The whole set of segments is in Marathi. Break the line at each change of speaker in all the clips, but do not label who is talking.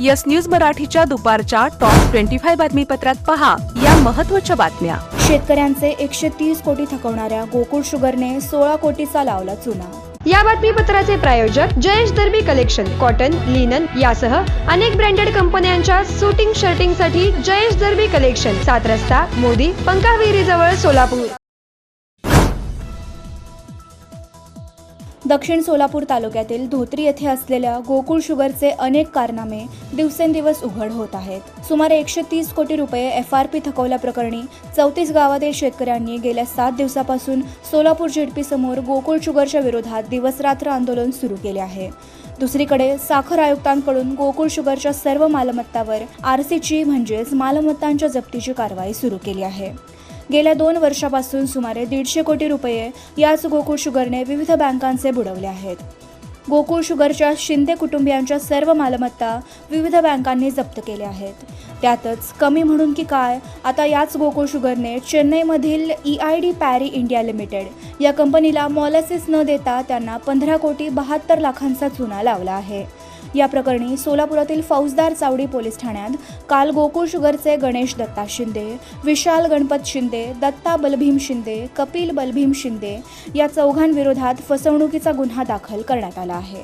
यस न्यूज मराठीच्या दुपारच्या टॉप 25 बातमीपत्रात पहा या महत्त्वाच्या बातम्या।
शेतकऱ्यांचे 130 कोटी थकवणाऱ्या गोकुळ शुगरने 16 कोटीचा लावला चुना।
या बातमीपत्राचे प्रायोजक जयेश दर्बी कलेक्शन, कॉटन, लिनन यासह अनेक ब्रँडेड कंपन्यांच्या सुटिंग शर्टिंग साठी जयेश दर्बी कलेक्शन, 7 रस्ता, मोदी, पंकाविहिरी जवळ, सोलापूर।
दक्षिण सोलापूर तालुक्यातील धोत्री येथे असलेल्या गोकुळ शुगरचे अनेक कारनामे दिवसेंदिवस उघड होत आहेत। सुमारे 130 कोटी रुपये FRP थकवल्याप्रकरणी 34 गावातील शेतकऱ्यांनी गेल्या 7 दिवसापासून सोलापूर जेडपी समोर गोकुळ शुगरच्या विरोधात दिवसरात्र आंदोलन सुरू केले आहे। दुसरीकडे साखर आयुक्तांकडून गोकुळ शुगरच्या सर्व मालमत्तावर RCची म्हणजेच मालमत्तांच्या जप्तीची कारवाई सुरू केली आहे। गेल्या 2 वर्षापासून सुमारे 150 कोटी रुपये याच गोकुळ शुगरने विविध बँकांचे बुडवले आहेत। गोकुळ शुगरच्या शिंदे कुटुंबियांच्या सर्व मालमत्ता विविध बँकांनी जप्त केल्या आहेत। त्यातच कमी म्हणून की काय, आता याच गोकुळ शुगरने चेन्नईमधील EID पॅरी इंडिया लिमिटेड या कंपनीला मॉलिसिस न देता त्यांना 15 कोटी 72 लाखांचा चुना लावला आहे। या प्रकरणी सोलापुरातील फौजदार चावडी पोलीस ठाण्यात काल गोकुळ शुगरचे गणेश दत्ता शिंदे, विशाल गणपत शिंदे, दत्ता बलभीम शिंदे, कपिल बलभीम शिंदे या चौघांविरोधात फसवणुकीचा गुन्हा दाखल करण्यात आला आहे।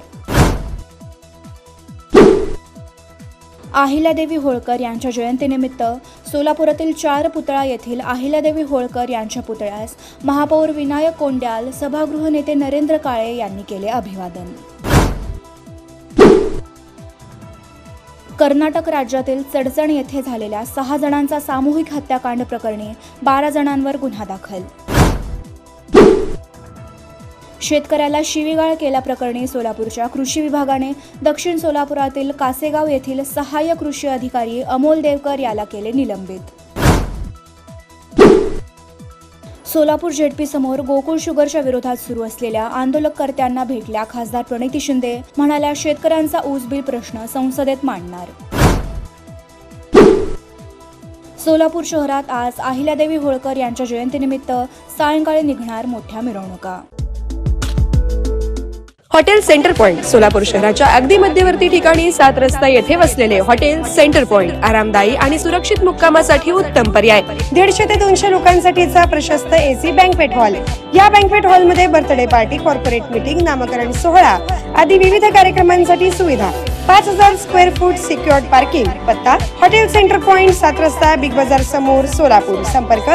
अहिल्यादेवी होळकर यांच्या जयंतीनिमित्त सोलापुरातील 4 पुतळा येथील अहिल्यादेवी होळकर यांच्या पुतळ्यास महापौर विनायक कोंड्याल, सभागृह नेते नरेंद्र काळे यांनी केले अभिवादन। कर्नाटक राज्यातील चडचण येथे झालेल्या 6 जणांचा सामूहिक हत्याकांड प्रकरणी 12 जणांवर गुन्हा दाखल। शेतकऱ्याला शिवीगाळ केल्याप्रकरणी सोलापूरच्या कृषी विभागाने दक्षिण सोलापुरातील कासेगाव येथील सहाय्यक कृषी अधिकारी अमोल देवकर याला केले निलंबित। सोलापूर जेडपी समोर गोकुळ शुगरच्या विरोधात सुरू असलेल्या आंदोलनकर्त्यांना भेटल्या खासदार प्रणिती शिंदे, म्हणाल्या शेतकऱ्यांचा ऊस बिल प्रश्न संसदेत मांडणार। सोलापूर शहरात आज अहिल्यादेवी होळकर यांच्या जयंतीनिमित्त सायंकाळी निघणार मोठ्या मिरवणुका।
हॉटेल सेंटर पॉइंट सोलापूर शहराच्या अगदी मध्यवर्ती ठिकाणी 7 रस्ता येथे वसलेले हॉटेल सेंटर पॉइंट आरामदायी आणि सुरक्षित मुक्कामासाठी उत्तम पर्याय। 150 ते 200 लोकांसाठीचा प्रशस्त AC बँक्वेट हॉल। या बँक्वेट हॉल मध्ये बर्थडे पार्टी, कॉर्पोरेट मीटिंग, नामकरण सोहळा आदी विविध कार्यक्रमांसाठी सुविधा। 5000 स्क्वेअर फूट सिक्युअर्ड पार्किंग। पत्ता हॉटेल सेंटर पॉइंट, 7 रस्ता, बिग बाजार समोर, सोलापूर। संपर्क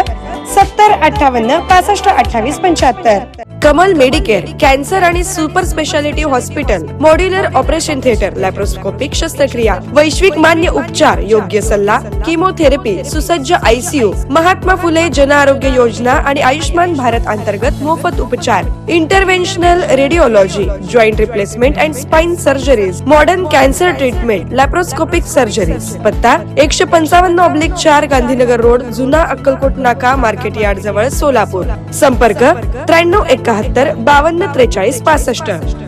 70 58 65 28 75। कमल मेडिकेअर कॅन्सर आणि super speciality hospital, modular operation theatre, laparoscopic शस्त्रक्रिया, वैश्विक मान्य उपचार, योग्य सल्ला, किमोथेरपी, सुसज्ज ICU, महात्मा फुले जन आरोग्य योजना आणि आयुष्मान भारत अंतर्गत मोफत उपचार, interventional radiology, joint replacement and spine surgeries, modern cancer treatment, laparoscopic surgeries. पत्ता 155/4 गांधीनगर रोड, जुना अक्कलकोट नाका, मार्केट यार्ड जवळ, सोलापूर। संपर्क 93 71 52 43 65।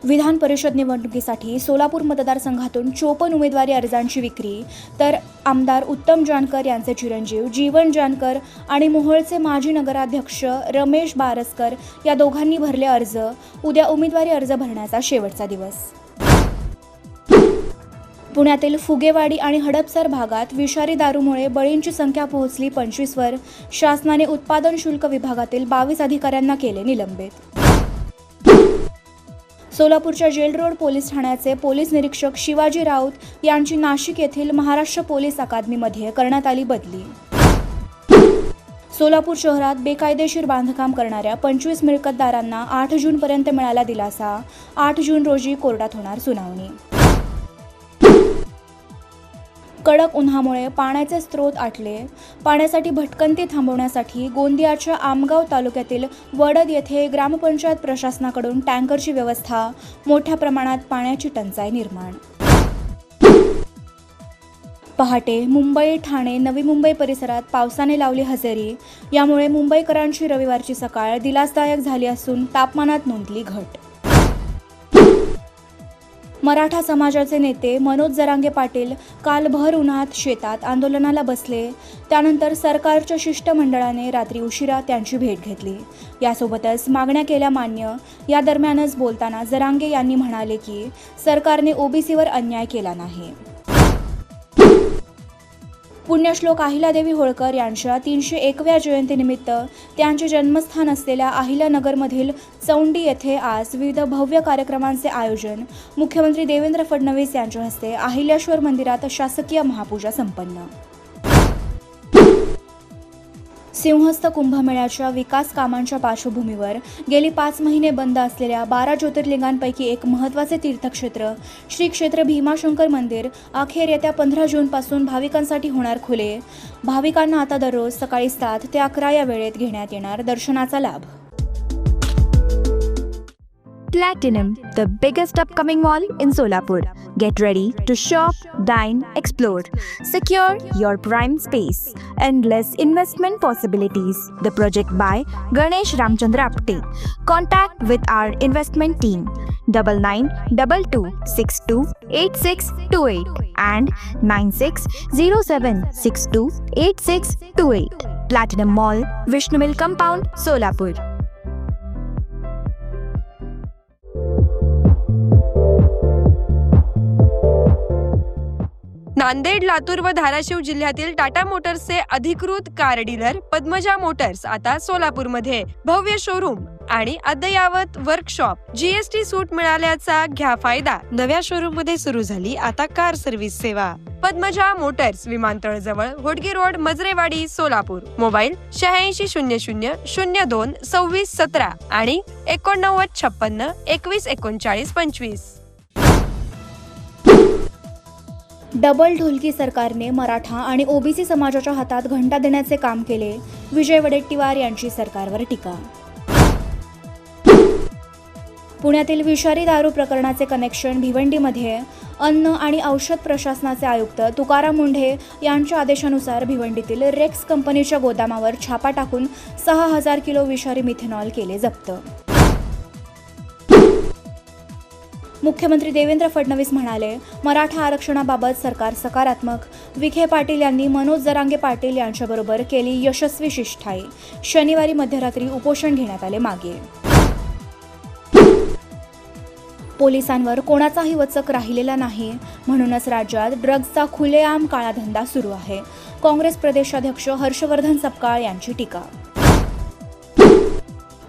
विधान परिषद निवडणुकीसाठी सोलापूर मतदारसंघातून 54 उमेदवारी अर्जांची विक्री, तर आमदार उत्तम जानकर यांचे चिरंजीव जीवन जानकर आणि मोहोळचे माजी नगराध्यक्ष रमेश बारसकर या दोघांनी भरले अर्ज। उद्या उमेदवारी अर्ज भरण्याचा शेवटचा दिवस। पुण्यातील फुगेवाडी आणि हडपसर भागात विषारी दारूमुळे बळींची संख्या पोहोचली 25 वर। शासनाने उत्पादन शुल्क विभागातील 22 अधिकाऱ्यांना केले निलंबित। सोलापूरच्या जेल रोड पोलीस ठाण्याचे पोलीस निरीक्षक शिवाजी राऊत यांची नाशिक येथील महाराष्ट्र पोलीस अकादमीमध्ये करण्यात आली बदली। सोलापूर शहरात बेकायदेशीर बांधकाम करणाऱ्या 25 मिळकतदारांना 8 जूनपर्यंत मिळाला दिलासा। 8 जून रोजी कोर्टात होणार सुनावणी। कडक उन्हामुळे पाण्याचे स्रोत आटले। पाण्यासाठी भटकंती थांबवण्यासाठी गोंदियाच्या आमगाव तालुक्यातील वडद येथे ग्रामपंचायत प्रशासनाकडून टँकरची व्यवस्था। मोठ्या प्रमाणात पाण्याची टंचाई निर्माण। पहाटे मुंबई, ठाणे, नवी मुंबई परिसरात पावसाने लावली हजेरी। यामुळे मुंबईकरांची रविवारची सकाळ दिलासदायक झाली असून तापमानात नोंदली घट। मराठा समाजाचे नेते मनोज जरांगे पाटील काल भर उन्हात शेतात आंदोलनाला बसले. त्यानंतर सरकारच्या शिष्टमंडळाने रात्री उशिरा त्यांची भेट घेतली. यासोबतच मागण्या केल्या मान्य. या दरम्यानच बोलताना जरांगे यांनी म्हणाले की सरकारने ओबीसीवर अन्याय केला नाही. पुण्यश्लोक अहिल्यादेवी होळकर यांच्या 301व्या जयंतीनिमित्त त्यांचे जन्मस्थान असलेल्या अहिल्यानगरमधील चौंडी येथे आज विविध भव्य कार्यक्रमांचे आयोजन. मुख्यमंत्री देवेंद्र फडणवीस यांच्या हस्ते अहिल्याश्वर मंदिरात शासकीय महापूजा संपन्न. सिंहस्थ कुंभमेळ्याच्या विकास कामांच्या पार्श्वभूमीवर गेली 5 महिने बंद असलेल्या 12 ज्योतिर्लिंगांपैकी एक महत्त्वाचे तीर्थक्षेत्र श्री क्षेत्र भीमाशंकर मंदिर अखेर येत्या 15 जूनपासून भाविकांसाठी होणार खुले. भाविकांना आता दररोज सकाळी 7 ते 11 या वेळेत घेण्यात येणार दर्शनाचा लाभ.
Platinum, the biggest upcoming mall in Solapur. Get ready to shop, dine, explore. Secure your prime space. Endless investment possibilities. The project by Ganesh Ramchandra Apte. Contact with our investment team 9922628628 and 9607628628. Platinum Mall, Vishnu Mill Compound, Solapur.
Nanded, Latur व धाराशिव जिल्ह्यातील टाटा मोटर्सचे अधिकृत कार डीलर पद्मजा मोटर्स आता सोलापूरमध्ये. भव्य शोरूम आणि अद्ययावत वर्कशॉप. जीएसटी सूट मिळाल्याचा घ्या फायदा. नव्या शोरूम मध्ये सुरू झाली आता कार सर्व्हिस सेवा. पद्मजा मोटर्स, विमानतळ जवळ, होडगी रोड, मजरेवाडी, सोलापूर. मोबाईल 8600022617 आणि 8956213925.
डबल ढोलकी सरकारने मराठा आणि ओबीसी समाजाच्या हातात घंटा देण्याचे काम केले. विजय वडेट्टीवार यांची सरकारवर टीका. पुण्यातील विषारी दारू प्रकरणाचे कनेक्शन भिवंडीमध्ये. अन्न आणि औषध प्रशासनाचे आयुक्त तुकाराम मुंढे यांच्या आदेशानुसार भिवंडीतील रेक्स कंपनीच्या गोदामावर छापा टाकून 6000 किलो विषारी मिथेनॉल केले जप्त. मुख्यमंत्री देवेंद्र फडणवीस म्हणाले, मराठा आरक्षणाबाबत सरकार सकारात्मक. विखे पाटील यांनी मनोज जरांगे पाटील यांच्याबरोबर केली यशस्वी शिष्टाई. शनिवारी मध्यरात्री उपोषण घेण्यात आले मागे. पोलिसांवर कोणाचाही वचक राहिलेला नाही, म्हणूनच राज्यात ड्रग्जचा खुलेआम काळाधंदा सुरू आहे. काँग्रेस प्रदेशाध्यक्ष हर्षवर्धन सपकाळ यांची टीका.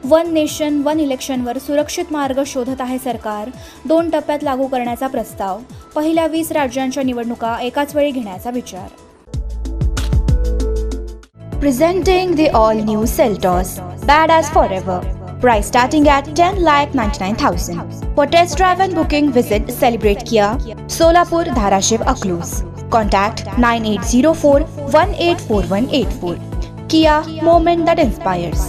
वन नेशन वन इलेक्शनवर सुरक्षित मार्ग शोधत आहे सरकार. 2 टप्प्यात लागू करण्याचा प्रस्ताव. पहिल्या 20 राज्यांच्या निवडणुका एकाच वेळी घेण्याचा विचार.
Presenting the all-new Seltos, badass forever. Price starting at 10,99,000. For test drive and booking, visit Celebrate Kia, Solapur, Dharashiv, Aklus. Contact 9804184184. Kia, moment that inspires.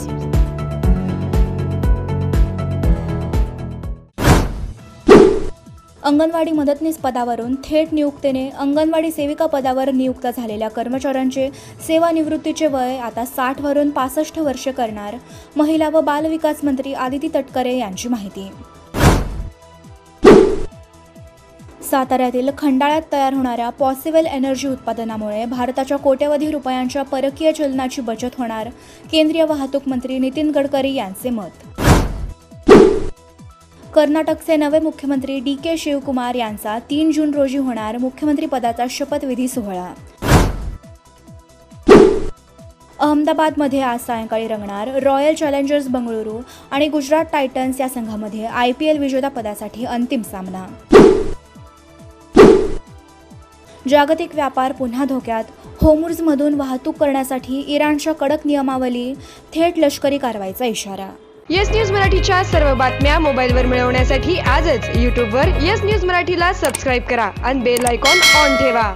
Anganwadi मदतनीस पदावरून थेट नियुक्तीने अंगणवाडी सेविका पदावर नियुक्त झालेल्या कर्मचाऱ्यांचे सेवानिवृत्तीचे वय आता 60 वरून 65 वर्षे करणार. महिला व बालविकास मंत्री आदिती तटकरे यांची माहिती. साताऱ्यातील खंडाळ्यात तयार होणाऱ्या पॉसिबल एनर्जी उत्पादनामुळे भारताच्या कोट्यवधी रुपयांच्या परकीय चलनाची बचत होणार. केंद्रीय वाहतूक मंत्री नितीन गडकरी यांचे मत. कर्नाटकचे नवे मुख्यमंत्री DK शिवकुमार यांचा 3 जून रोजी होणार मुख्यमंत्री पदाचा शपथविधी सोहळा. अहमदाबादमध्ये आज सायंकाळी रंगणार रॉयल चॅलेंजर्स बंगळुरू आणि गुजरात टायटन्स या संघामध्ये IPL विजेतेपदासाठी अंतिम सामना. जागतिक व्यापार पुन्हा धोक्यात. होर्मुझमधून वाहतूक करण्यासाठी इराणच्या कडक नियमावली. थेट लष्करी कारवाईचा इशारा.
येस न्यूज मराठीच्या सर्व बातम्या मोबाईलवर मिळवण्यासाठी आजच यूट्यूबवर येस न्यूज मराठीला सबस्क्राईब करा आणि बेल आयकॉन ऑन ठेवा.